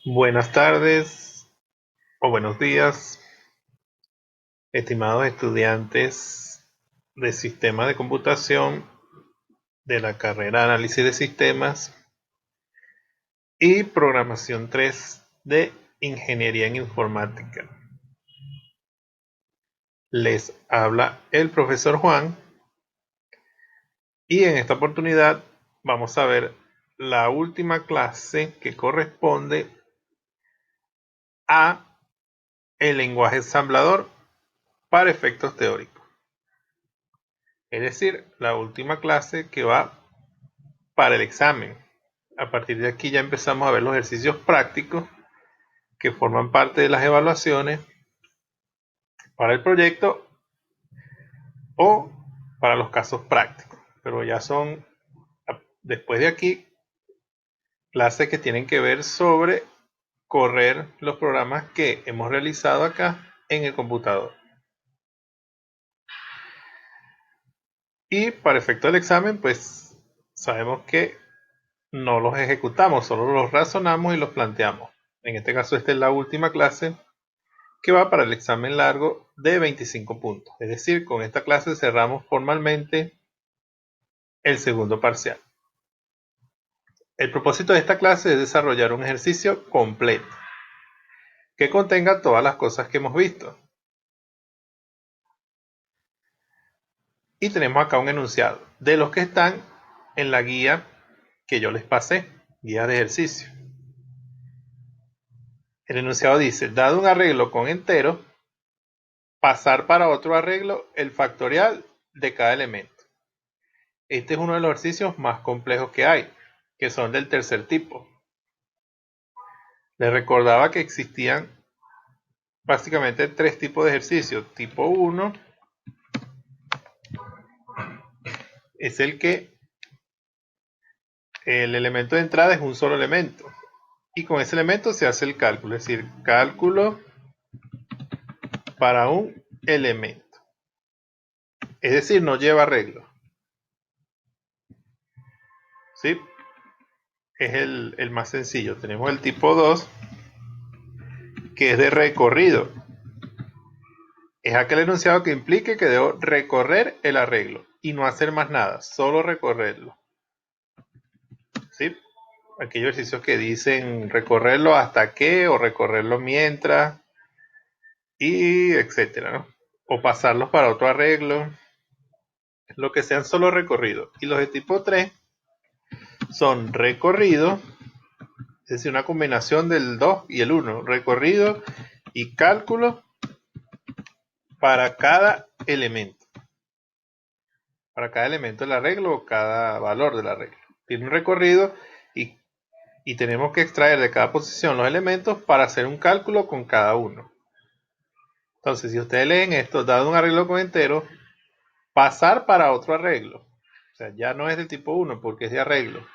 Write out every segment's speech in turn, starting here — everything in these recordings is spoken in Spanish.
Buenas tardes o buenos días, estimados estudiantes de Sistemas de Computación de la carrera Análisis de Sistemas y Programación 3 de Ingeniería en Informática. Les habla el profesor Juan y en esta oportunidad vamos a ver la última clase que corresponde a el lenguaje ensamblador para efectos teóricos. Es decir, la última clase que va para el examen. A partir de aquí ya empezamos a ver los ejercicios prácticos que forman parte de las evaluaciones para el proyecto o para los casos prácticos. Pero ya son, después de aquí, clases que tienen que ver sobre correr los programas que hemos realizado acá en el computador. Y para efecto del examen, pues sabemos que no los ejecutamos, solo los razonamos y los planteamos. En este caso, esta es la última clase que va para el examen largo de 25 puntos. Es decir, con esta clase cerramos formalmente el segundo parcial. El propósito de esta clase es desarrollar un ejercicio completo que contenga todas las cosas que hemos visto. Y tenemos acá un enunciado de los que están en la guía que yo les pasé, guía de ejercicio. El enunciado dice, dado un arreglo con enteros, pasar para otro arreglo el factorial de cada elemento. Este es uno de los ejercicios más complejos que hay, que son del tercer tipo. Les recordaba que existían básicamente tres tipos de ejercicios. Tipo 1 es el que el elemento de entrada es un solo elemento. Y con ese elemento se hace el cálculo, es decir, cálculo para un elemento. Es decir, no lleva arreglo. ¿Sí? Es el más sencillo. Tenemos el tipo 2, que es de recorrido. Es aquel enunciado que implique que debo recorrer el arreglo y no hacer más nada, solo recorrerlo. ¿Sí? Aquellos ejercicios que dicen recorrerlo hasta que o recorrerlo mientras y etcétera, ¿no? O pasarlos para otro arreglo, lo que sean solo recorrido. Y los de tipo 3 son recorrido, es decir, una combinación del 2 y el 1, recorrido y cálculo para cada elemento. Para cada elemento del arreglo o cada valor del arreglo. Tiene un recorrido y tenemos que extraer de cada posición los elementos para hacer un cálculo con cada uno. Entonces, si ustedes leen esto, dado un arreglo con enteros, pasar para otro arreglo. O sea, ya no es de tipo 1 porque es de arreglo.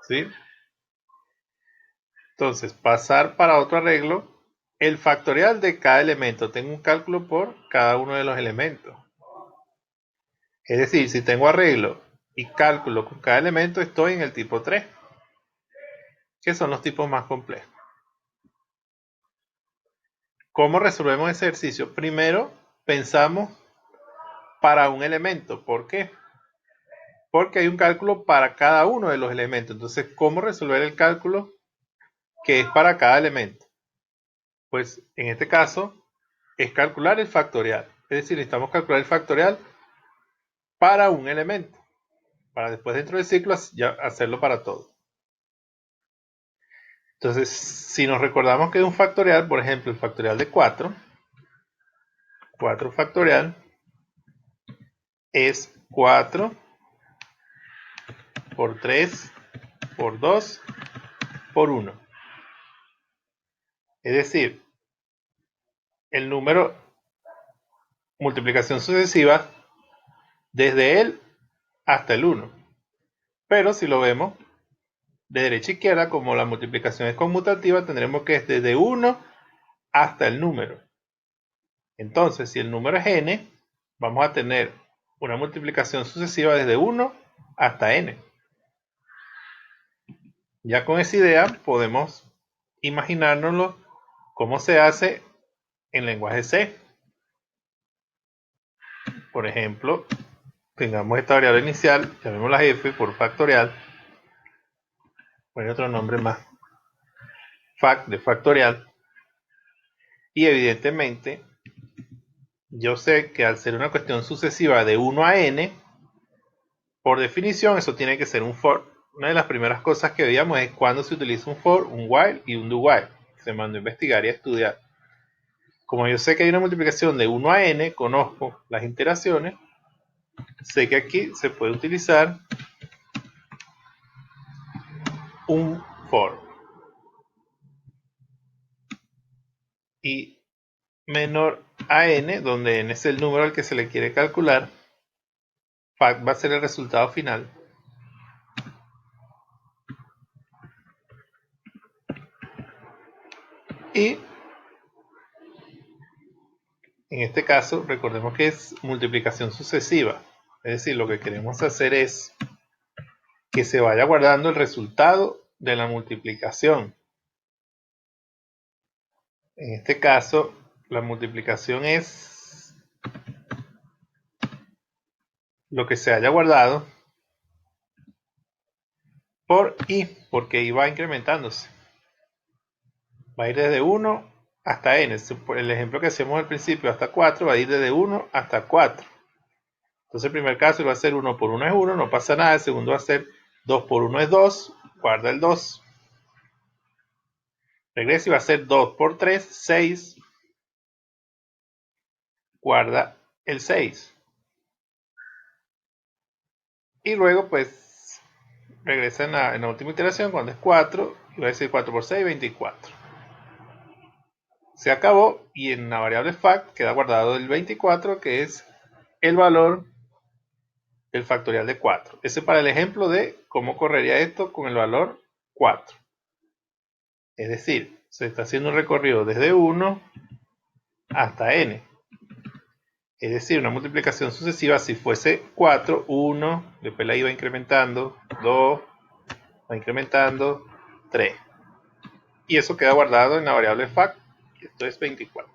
¿Sí? Entonces, pasar para otro arreglo, el factorial de cada elemento. Tengo un cálculo por cada uno de los elementos. Es decir, si tengo arreglo y cálculo con cada elemento, estoy en el tipo 3, que son los tipos más complejos. ¿Cómo resolvemos ese ejercicio? Primero, pensamos para un elemento. ¿Por qué? Porque hay un cálculo para cada uno de los elementos. Entonces, ¿cómo resolver el cálculo que es para cada elemento? Pues en este caso es calcular el factorial. Es decir, necesitamos calcular el factorial para un elemento, para después dentro del ciclo ya hacerlo para todo. Entonces, si nos recordamos que es un factorial, por ejemplo, el factorial de 4 factorial es 4 por 3 por 2 por 1. Es decir, el número multiplicación sucesiva desde el hasta el 1. Pero si lo vemos de derecha a izquierda, como la multiplicación es conmutativa, tendremos que es desde 1 hasta el número. Entonces, si el número es n, vamos a tener una multiplicación sucesiva desde 1 hasta n. Ya con esa idea podemos imaginárnoslo cómo se hace en lenguaje C. Por ejemplo, tengamos esta variable inicial, llamémosla f por factorial, poner otro nombre más, fact de factorial, y evidentemente yo sé que al ser una cuestión sucesiva de 1 a n, por definición eso tiene que ser un for. Una de las primeras cosas que veíamos es cuando se utiliza un for, un while y un do while. Se mandó a investigar y a estudiar. Como yo sé que hay una multiplicación de 1 a n, conozco las iteraciones, sé que aquí se puede utilizar un for. Y menor a n, donde n es el número al que se le quiere calcular, fact va a ser el resultado final. Y en este caso, recordemos que es multiplicación sucesiva. Es decir, lo que queremos hacer es que se vaya guardando el resultado de la multiplicación. En este caso, la multiplicación es lo que se haya guardado por i, porque i va incrementándose. Va a ir desde 1 hasta n. El ejemplo que hacíamos al principio, hasta 4, va a ir desde 1 hasta 4. Entonces el primer caso va a ser 1 por 1 es 1, no pasa nada. El segundo va a ser 2 por 1 es 2, guarda el 2. Regresa y va a ser 2 por 3, 6, guarda el 6. Y luego pues regresa en la última iteración cuando es 4, y va a decir 4 por 6, 24. Se acabó y en la variable fact queda guardado el 24, que es el valor del factorial de 4. Ese para el ejemplo de cómo correría esto con el valor 4. Es decir, se está haciendo un recorrido desde 1 hasta n. Es decir, una multiplicación sucesiva, si fuese 4, 1, después la iba incrementando, 2, va incrementando, 3. Y eso queda guardado en la variable fact, y esto es 24.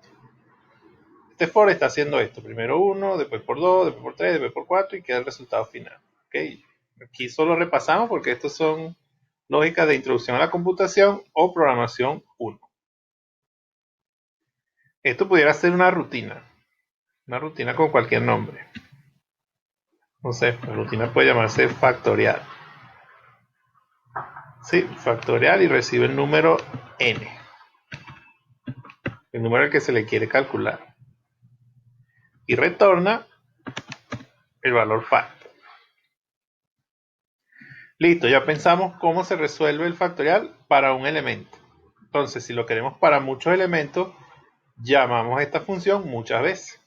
Este for está haciendo esto, primero 1, después por 2, después por 3, después por 4 y queda el resultado final. ¿Okay? Aquí solo repasamos porque estos son lógicas de introducción a la computación o programación 1. Esto pudiera ser una rutina con cualquier nombre. No sé, la rutina puede llamarse factorial. Sí, factorial y recibe el número n, el número al que se le quiere calcular. Y retorna el valor fact. Listo, ya pensamos cómo se resuelve el factorial para un elemento. Entonces, si lo queremos para muchos elementos, llamamos a esta función muchas veces.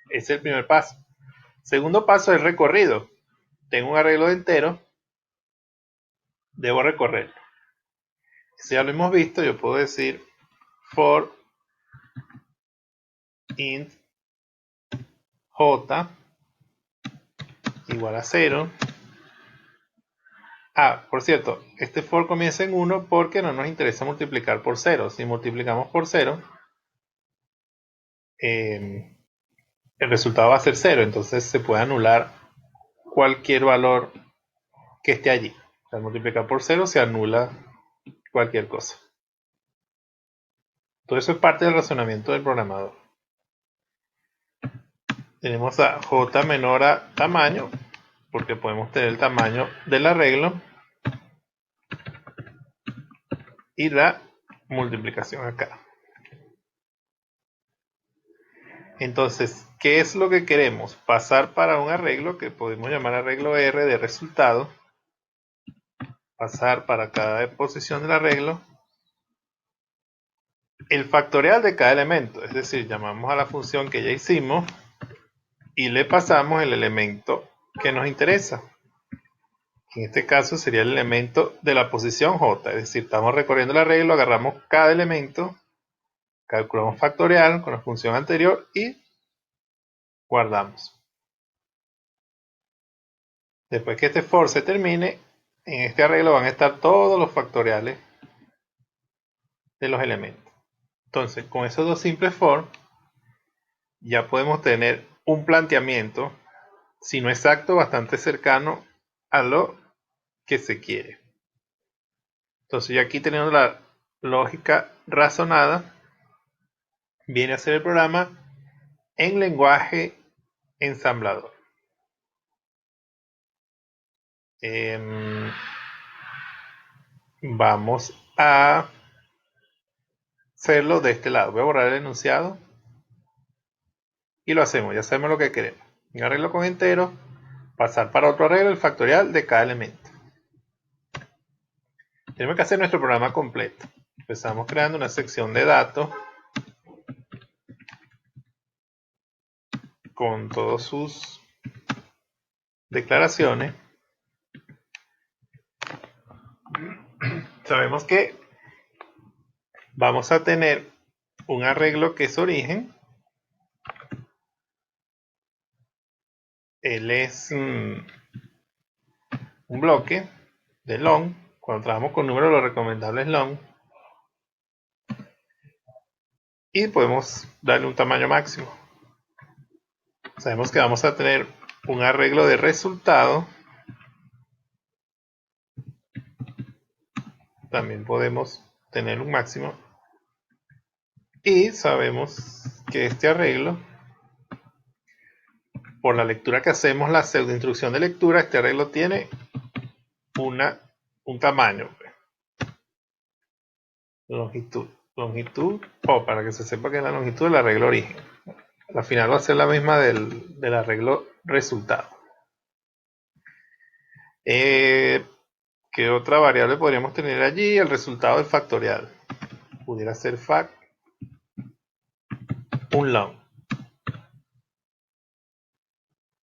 Ese es el primer paso. Segundo paso es recorrido. Tengo un arreglo de enteros, debo recorrerlo. Si ya lo hemos visto, yo puedo decir for int j igual a 0. Ah, por cierto, este for comienza en 1 porque no nos interesa multiplicar por 0. Si multiplicamos por 0, el resultado va a ser 0. Entonces se puede anular cualquier valor que esté allí. Al multiplicar por 0 se anula cualquier cosa. Todo eso es parte del razonamiento del programador. Tenemos a j menor a tamaño, porque podemos tener el tamaño del arreglo y la multiplicación acá. Entonces, ¿qué es lo que queremos? Pasar para un arreglo que podemos llamar arreglo R de resultado. Pasar para cada posición del arreglo el factorial de cada elemento. Es decir, llamamos a la función que ya hicimos y le pasamos el elemento que nos interesa. En este caso sería el elemento de la posición J. Es decir, estamos recorriendo el arreglo, agarramos cada elemento, calculamos factorial con la función anterior y guardamos. Después que este for se termine, En este arreglo van a estar todos los factoriales de los elementos. Entonces, con esos dos simples for, ya podemos tener un planteamiento, si no exacto, bastante cercano a lo que se quiere. Entonces, ya aquí teniendo la lógica razonada, viene a ser el programa en lenguaje ensamblador. Vamos a hacerlo de este lado. Voy a borrar el enunciado y lo hacemos. Ya sabemos lo que queremos. Un arreglo con enteros, pasar para otro arreglo, el factorial de cada elemento. Tenemos que hacer nuestro programa completo. Empezamos creando una sección de datos con todas sus declaraciones. Sabemos que vamos a tener un arreglo que es origen. Él es un bloque de long. Cuando trabajamos con números, lo recomendable es long. Y podemos darle un tamaño máximo. Sabemos que vamos a tener un arreglo de resultado. También podemos tener un máximo. Y sabemos que este arreglo, por la lectura que hacemos, la pseudoinstrucción de lectura, este arreglo tiene un tamaño. Longitud. Para que se sepa que es la longitud del arreglo origen. Al final va a ser la misma del arreglo resultado. ¿Qué otra variable podríamos tener allí? El resultado del factorial. Pudiera ser fact un long.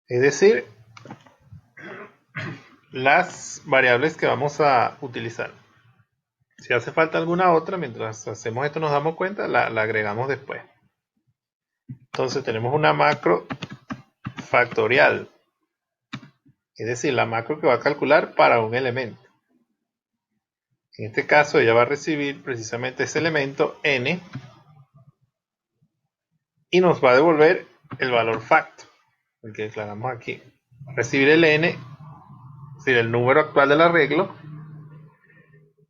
Es decir, las variables que vamos a utilizar. Si hace falta alguna otra, mientras hacemos esto nos damos cuenta, la agregamos después. Entonces tenemos una macro factorial. Es decir, la macro que va a calcular para un elemento. En este caso ella va a recibir precisamente ese elemento n y nos va a devolver el valor fact, el que declaramos aquí. Recibir el n, es decir, el número actual del arreglo,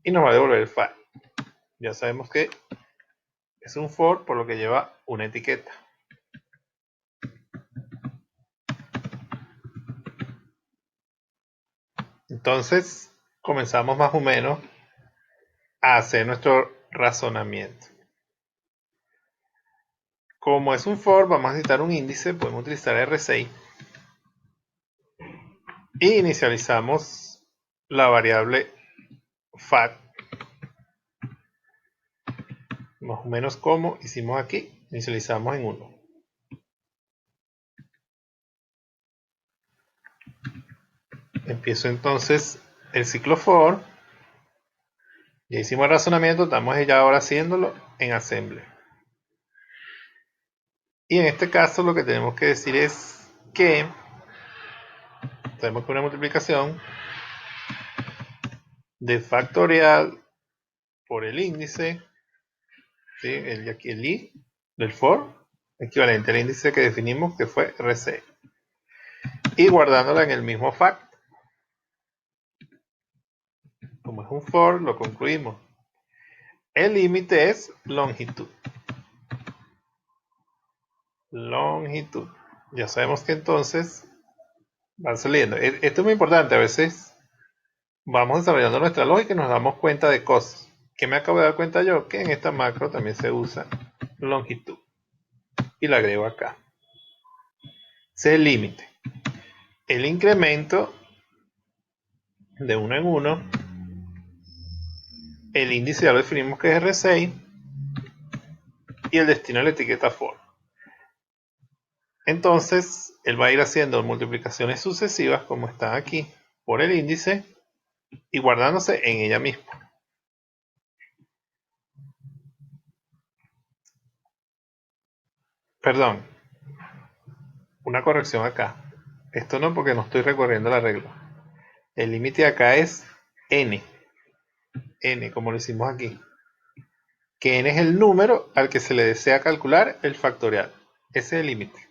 y nos va a devolver el fact. Ya sabemos que es un for, por lo que lleva una etiqueta. Entonces comenzamos más o menos a hacer nuestro razonamiento. Como es un for, vamos a necesitar un índice, podemos utilizar R6 y inicializamos la variable fact, más o menos como hicimos aquí, inicializamos en 1. Empiezo entonces el ciclo for. Ya hicimos el razonamiento, estamos ya ahora haciéndolo en assembly. Y en este caso lo que tenemos que decir es que tenemos que una multiplicación de factorial por el índice, ¿sí? Aquí el i del for, equivalente al índice que definimos que fue RC. Y guardándola en el mismo fact. Como es un for, lo concluimos. El límite es longitud. Longitud. Ya sabemos que entonces van saliendo. Esto es muy importante. A veces vamos desarrollando nuestra lógica y nos damos cuenta de cosas. ¿Qué me acabo de dar cuenta yo? Que en esta macro también se usa longitud. Y la agrego acá. Ese es el límite. El incremento de 1 en 1. El índice ya lo definimos que es R6. Y el destino de la etiqueta for. Entonces, él va a ir haciendo multiplicaciones sucesivas, como están aquí, por el índice y guardándose en ella misma. Perdón, una corrección acá. Esto no, porque no estoy recorriendo la regla. El límite acá es n, como lo hicimos aquí, que n es el número al que se le desea calcular el factorial. Ese es el límite,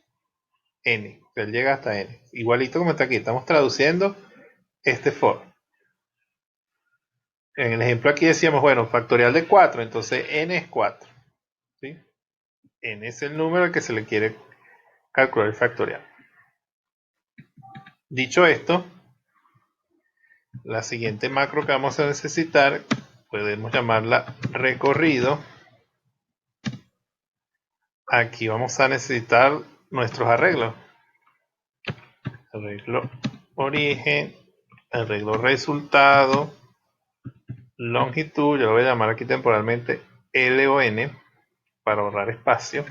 n, o sea, él llega hasta n, igualito como está aquí, estamos traduciendo este for. En el ejemplo aquí decíamos, bueno, factorial de 4, entonces n es 4, ¿sí? N es el número al que se le quiere calcular el factorial. Dicho esto, la siguiente macro que vamos a necesitar, podemos llamarla recorrido. Aquí vamos a necesitar nuestros arreglos. Arreglo origen, arreglo resultado, longitud, yo lo voy a llamar aquí temporalmente L o N para ahorrar espacio.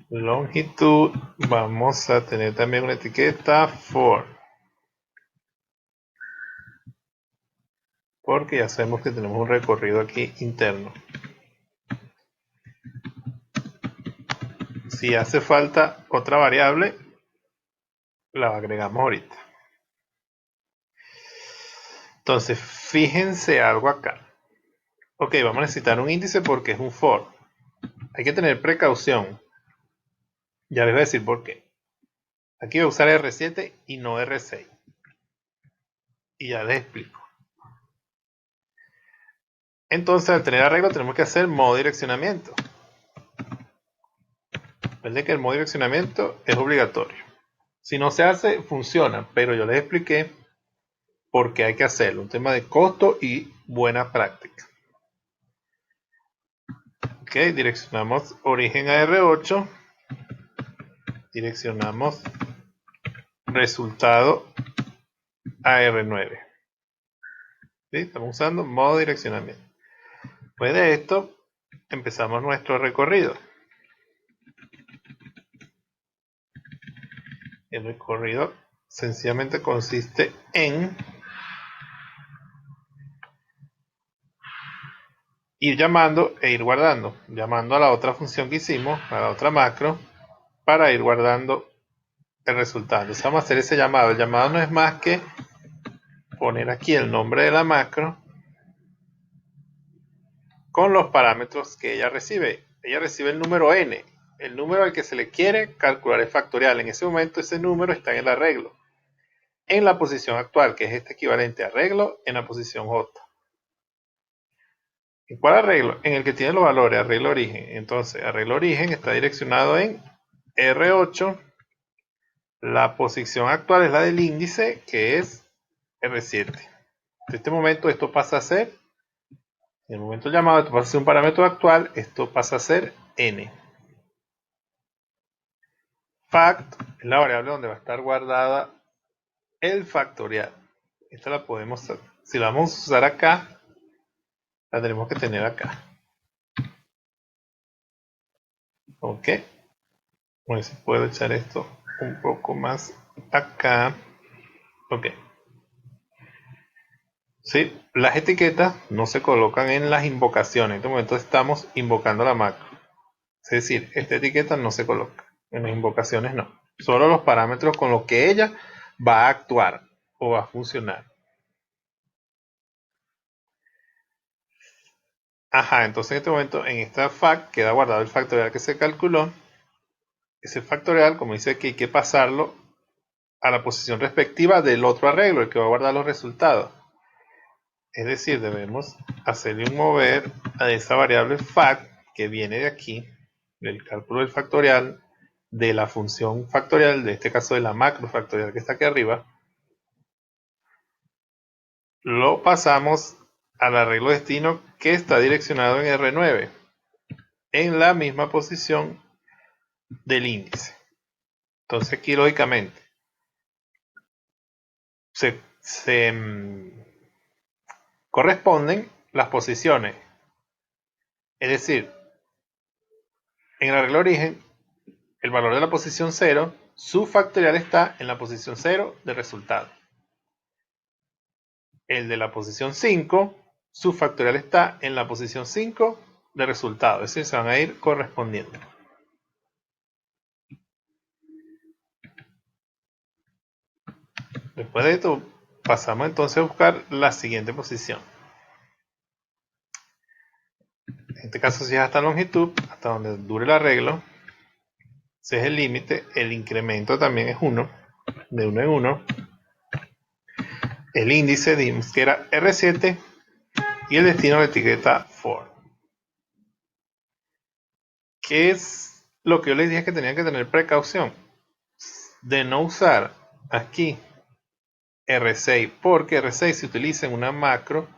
Longitud, vamos a tener también una etiqueta for, porque ya sabemos que tenemos un recorrido aquí interno. Si hace falta otra variable, la agregamos ahorita. Entonces, fíjense algo acá. Ok, vamos a necesitar un índice porque es un for. Hay que tener precaución. Ya les voy a decir por qué. Aquí voy a usar R7 y no R6. Y ya les explico. Entonces, al tener arreglo, tenemos que hacer modo direccionamiento. Recuerden que el modo direccionamiento es obligatorio. Si no se hace, funciona, pero yo les expliqué por qué hay que hacerlo. Un tema de costo y buena práctica. Ok, direccionamos origen a R8. Direccionamos resultado a R9. ¿Sí? Estamos usando modo direccionamiento. Después de esto, empezamos nuestro recorrido. El recorrido sencillamente consiste en ir llamando e ir guardando, llamando a la otra función que hicimos, a la otra macro, para ir guardando el resultado. Entonces vamos a hacer ese llamado. El llamado no es más que poner aquí el nombre de la macro con los parámetros que ella recibe. Ella recibe el número n, el número al que se le quiere calcular el factorial. En ese momento ese número está en el arreglo, en la posición actual, que es este equivalente a arreglo en la posición J. ¿En cuál arreglo? En el que tiene los valores, arreglo origen. Entonces, arreglo origen está direccionado en R8. La posición actual es la del índice, que es R7. En este momento esto pasa a ser, en el momento llamado, esto pasa a ser un parámetro actual, esto pasa a ser n. Fact es la variable donde va a estar guardada el factorial. Esta la podemos, si la vamos a usar acá, la tenemos que tener acá. Ok. Bueno, si puedo echar esto un poco más acá. Ok. Sí, las etiquetas no se colocan en las invocaciones. En este momento estamos invocando la macro. Es decir, esta etiqueta no se coloca. En las invocaciones no. Solo los parámetros con los que ella va a actuar o va a funcionar. Ajá, entonces en este momento en esta fact queda guardado el factorial que se calculó. Ese factorial, como dice aquí, hay que pasarlo a la posición respectiva del otro arreglo, el que va a guardar los resultados. Es decir, debemos hacerle un mover a esa variable fact que viene de aquí, del cálculo del factorial, de la función factorial, de este caso de la macro factorial que está aquí arriba. Lo pasamos al arreglo destino que está direccionado en R9, en la misma posición del índice. Entonces aquí lógicamente se corresponden las posiciones. Es decir, en el arreglo origen, el valor de la posición 0, su factorial está en la posición 0 de resultado. El de la posición 5, su factorial está en la posición 5 de resultado. Es decir, se van a ir correspondiendo. Después de esto, pasamos entonces a buscar la siguiente posición. En este caso, si es hasta longitud, hasta donde dure el arreglo, ese es el límite. El incremento también es 1, de 1 en 1. El índice dimos que era R7 y el destino la etiqueta for. ¿Qué es lo que yo les dije que tenían que tener precaución? De no usar aquí R6, porque R6 se utiliza en una macro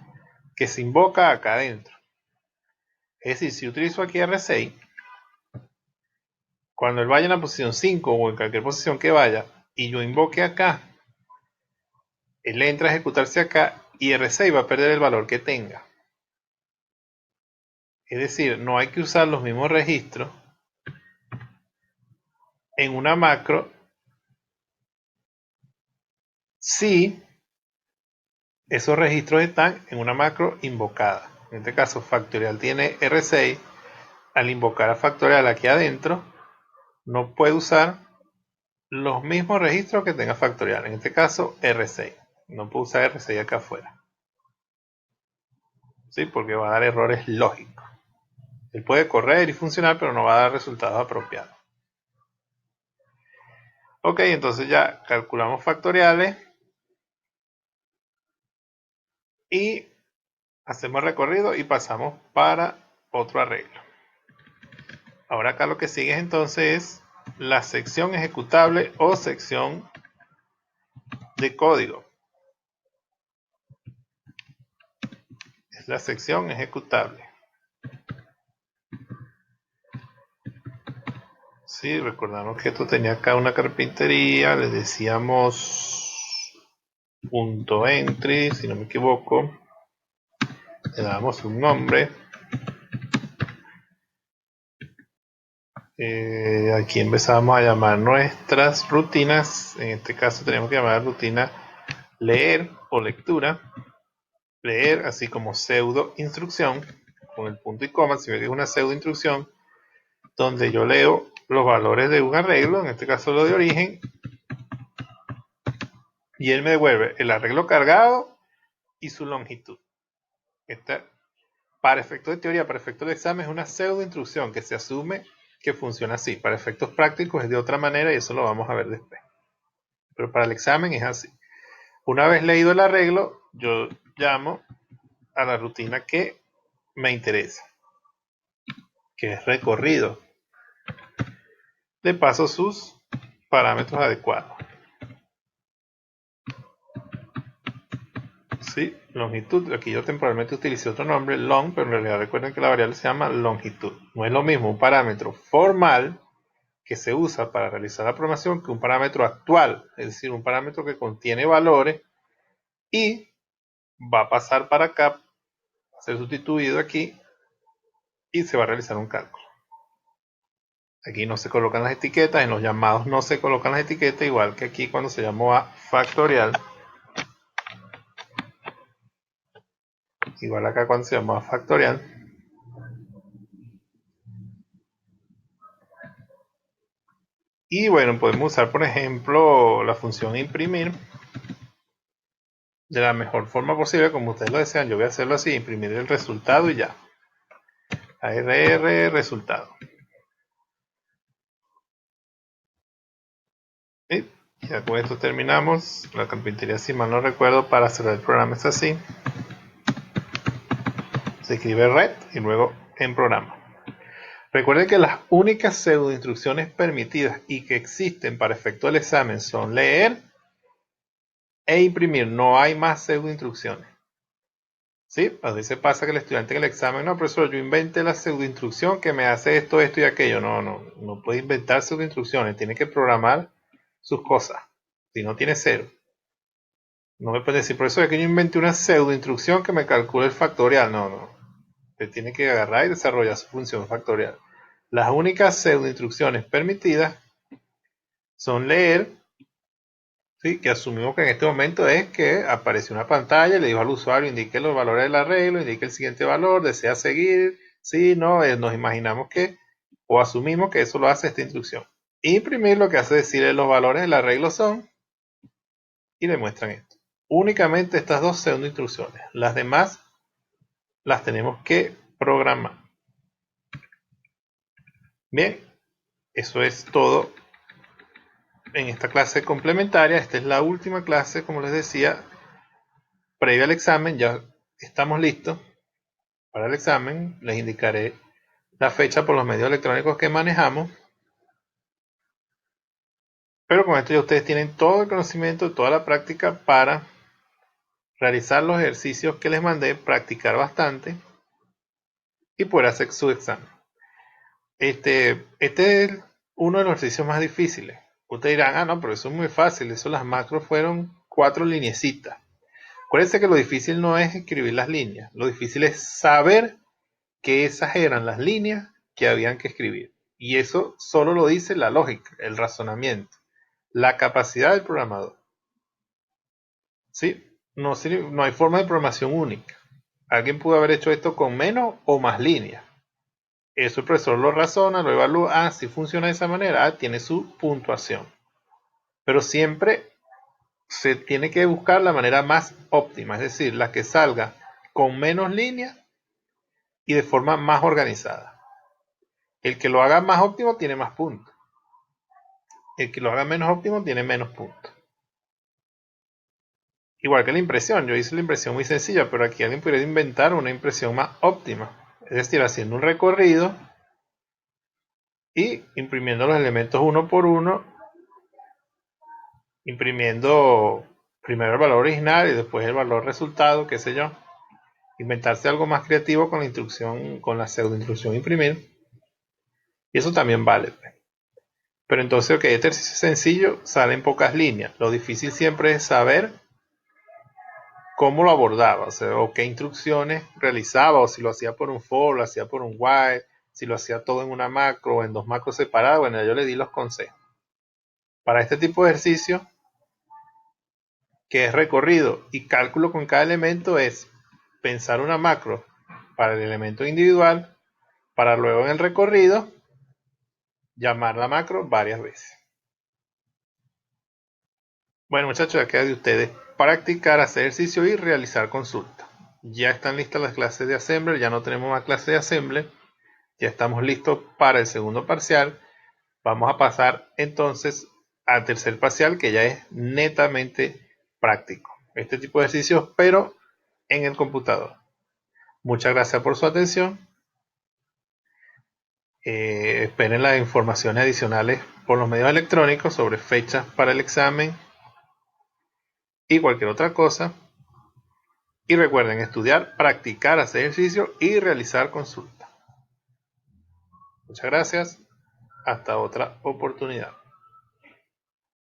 que se invoca acá adentro. Es decir, si yo utilizo aquí R6, cuando él vaya en la posición 5 o en cualquier posición que vaya, y yo invoque acá, él entra a ejecutarse acá y R6 va a perder el valor que tenga. Es decir, no hay que usar los mismos registros en una macro si esos registros están en una macro invocada. En este caso, factorial tiene R6. Al invocar a factorial aquí adentro, no puede usar los mismos registros que tenga factorial. En este caso, R6. No puede usar R6 acá afuera. ¿Sí? Porque va a dar errores lógicos. Él puede correr y funcionar, pero no va a dar resultados apropiados. Ok, entonces ya calculamos factoriales y hacemos el recorrido y pasamos para otro arreglo. Ahora acá lo que sigue entonces es la sección ejecutable o sección de código. Es la sección ejecutable. Sí, recordamos que esto tenía acá una carpintería, le decíamos punto entry, si no me equivoco. Le damos un nombre. Aquí empezamos a llamar nuestras rutinas. En este caso tenemos que llamar rutina leer o lectura. Leer, así como pseudo instrucción, con el punto y coma, si ve que es una pseudo instrucción, donde yo leo los valores de un arreglo, en este caso lo de origen, y él me devuelve el arreglo cargado y su longitud. Esta, para efectos de teoría, para efectos de examen, es una pseudo instrucción que se asume que funciona así. Para efectos prácticos es de otra manera y eso lo vamos a ver después. Pero para el examen es así. Una vez leído el arreglo, yo llamo a la rutina que me interesa, que es recorrido. Le paso sus parámetros adecuados. ¿Sí? Longitud, aquí yo temporalmente utilicé otro nombre, long, pero en realidad recuerden que la variable se llama longitud. No es lo mismo un parámetro formal que se usa para realizar la programación que un parámetro actual, es decir, un parámetro que contiene valores y va a pasar para acá, va a ser sustituido aquí y se va a realizar un cálculo. Aquí no se colocan las etiquetas, en los llamados no se colocan las etiquetas, igual que aquí cuando se llamó a factorial. Igual acá cuando se llamó a factorial. Y bueno, podemos usar por ejemplo la función imprimir de la mejor forma posible, como ustedes lo desean. Yo voy a hacerlo así, imprimir el resultado y ya. ARR resultado. Y ya con esto terminamos. La carpintería, si mal no recuerdo, para cerrar el programa es así. Se escribe red y luego en programa. Recuerden que las únicas pseudo instrucciones permitidas y que existen para efecto del examen son leer e imprimir. No hay más pseudo instrucciones. ¿Sí? A veces pasa que el estudiante en el examen, no, profesor, yo inventé la pseudo instrucción que me hace esto, esto y aquello. No puede inventar pseudo instrucciones. Tiene que programar sus cosas. Si no, tiene cero. No me puede decir, profesor, es que yo inventé una pseudo instrucción que me calcula el factorial. No. Usted tiene que agarrar y desarrollar su función factorial. Las únicas pseudo instrucciones permitidas son leer, ¿sí? Que asumimos que en este momento es que apareció una pantalla y le dijo al usuario, indique los valores del arreglo, indique el siguiente valor, desea seguir, sí, no, nos imaginamos que, o asumimos que eso lo hace esta instrucción. Imprimir lo que hace decir los valores del arreglo son y demuestran esto. Únicamente estas dos pseudo instrucciones. Las demás las tenemos que programar. Bien, eso es todo en esta clase complementaria. Esta es la última clase, como les decía, previa al examen. Ya estamos listos para el examen. Les indicaré la fecha por los medios electrónicos que manejamos. Pero con esto ya ustedes tienen todo el conocimiento, toda la práctica para realizar los ejercicios que les mandé, practicar bastante y poder hacer su examen. Este es uno de los ejercicios más difíciles. Ustedes dirán, ah, no, pero eso es muy fácil, eso las macros fueron 4 lineecitas. Acuérdense que lo difícil no es escribir las líneas, lo difícil es saber que esas eran las líneas que habían que escribir. Y eso solo lo dice la lógica, el razonamiento, la capacidad del programador. ¿Sí? No hay forma de programación única. Alguien pudo haber hecho esto con menos o más líneas. Eso el profesor lo razona, lo evalúa, ah, si funciona de esa manera, ah, tiene su puntuación. Pero siempre se tiene que buscar la manera más óptima, es decir, la que salga con menos líneas y de forma más organizada. El que lo haga más óptimo tiene más puntos. El que lo haga menos óptimo tiene menos puntos. Igual que la impresión, yo hice la impresión muy sencilla, pero aquí alguien podría inventar una impresión más óptima. Es decir, haciendo un recorrido y imprimiendo los elementos uno por uno, imprimiendo primero el valor original y después el valor resultado, qué sé yo. Inventarse algo más creativo con la instrucción, con la pseudo instrucción imprimir. Y eso también vale. Pero entonces, ok, este ejercicio es sencillo, sale en pocas líneas. Lo difícil siempre es saber cómo lo abordaba, o sea, o qué instrucciones realizaba, o si lo hacía por un for, lo hacía por un while, si lo hacía todo en una macro o en dos macros separadas. Bueno, yo le di los consejos. Para este tipo de ejercicio, que es recorrido y cálculo con cada elemento, es pensar una macro para el elemento individual, para luego en el recorrido llamar la macro varias veces. Bueno, muchachos, ya queda de ustedes practicar, hacer ejercicio y realizar consulta. Ya están listas las clases de Assembler, ya no tenemos más clases de Assembler, ya estamos listos para el segundo parcial. Vamos a pasar entonces al tercer parcial, que ya es netamente práctico. Este tipo de ejercicios, pero en el computador. Muchas gracias por su atención. Esperen las informaciones adicionales por los medios electrónicos sobre fechas para el examen y cualquier otra cosa. Y recuerden estudiar, practicar, hacer ejercicio y realizar consulta. Muchas gracias. Hasta otra oportunidad.